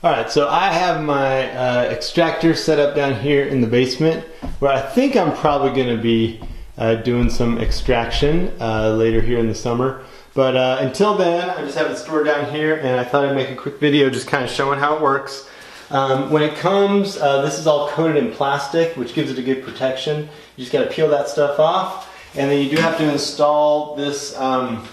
Alright, so I have my extractor set up down here in the basement where I think I'm probably going to be doing some extraction later here in the summer. But until then, I just have it stored down here, and I thought I'd make a quick video just kind of showing how it works. When it comes, this is all coated in plastic, which gives it a good protection. You just got to peel that stuff off, and then you do have to install this bung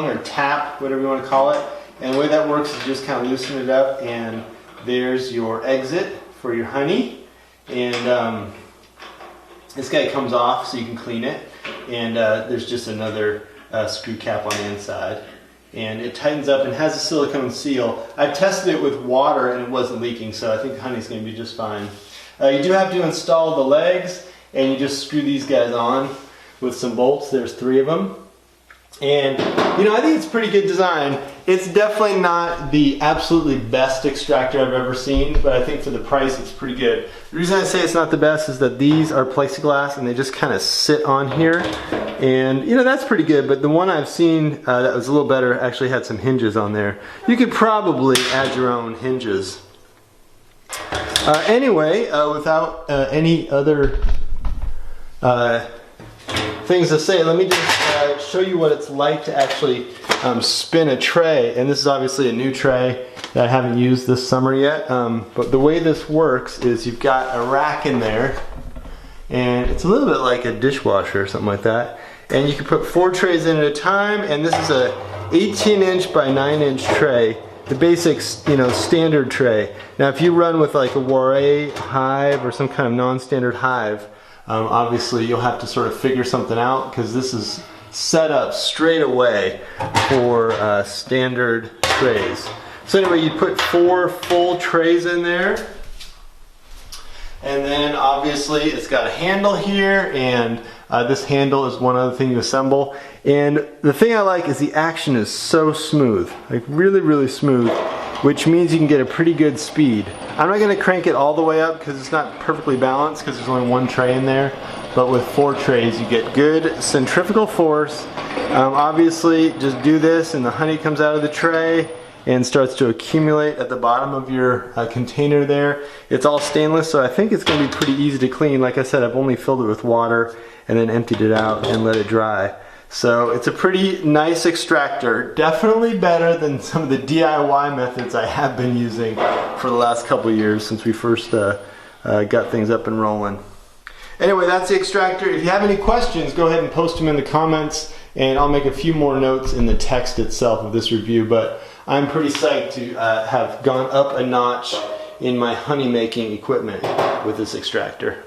or tap, whatever you want to call it. And the way that works is you just kind of loosen it up, and there's your exit for your honey. And this guy comes off so you can clean it. And there's just another screw cap on the inside. And it tightens up and has a silicone seal. I've tested it with water and it wasn't leaking, so I think the honey's going to be just fine. You do have to install the legs, and you just screw these guys on with some bolts. There's 3 of them. And, you know, I think it's pretty good design. It's definitely not the absolutely best extractor I've ever seen, but I think for the price it's pretty good. The reason I say it's not the best is that these are plexiglass and they just kind of sit on here. And, you know, that's pretty good, but the one I've seen that was a little better actually had some hinges on there. You could probably add your own hinges. Anyway, without any other things to say, let me just show you what it's like to actually spin a tray. And this is obviously a new tray that I haven't used this summer yet. But the way this works is you've got a rack in there, and it's a little bit like a dishwasher or something like that. And you can put 4 trays in at a time, and this is a 18-inch by 9-inch tray. The basic, you know, standard tray. Now if you run with like a Waré hive or some kind of non-standard hive, obviously you'll have to sort of figure something out, because this is set up straight away for standard trays. So anyway, you put 4 full trays in there, and then obviously it's got a handle here, and this handle is one other thing you assemble. And the thing I like is the action is so smooth, like really, really smooth, which means you can get a pretty good speed. I'm not going to crank it all the way up because it's not perfectly balanced, because there's only 1 tray in there. But with 4 trays you get good centrifugal force. Obviously just do this and the honey comes out of the tray and starts to accumulate at the bottom of your container there. It's all stainless, so I think it's going to be pretty easy to clean. Like I said, I've only filled it with water and then emptied it out and let it dry. So it's a pretty nice extractor. Definitely better than some of the DIY methods I have been using for the last couple years since we first got things up and rolling. Anyway, that's the extractor. If you have any questions, go ahead and post them in the comments, and I'll make a few more notes in the text itself of this review. But I'm pretty psyched to have gone up a notch in my honey making equipment with this extractor.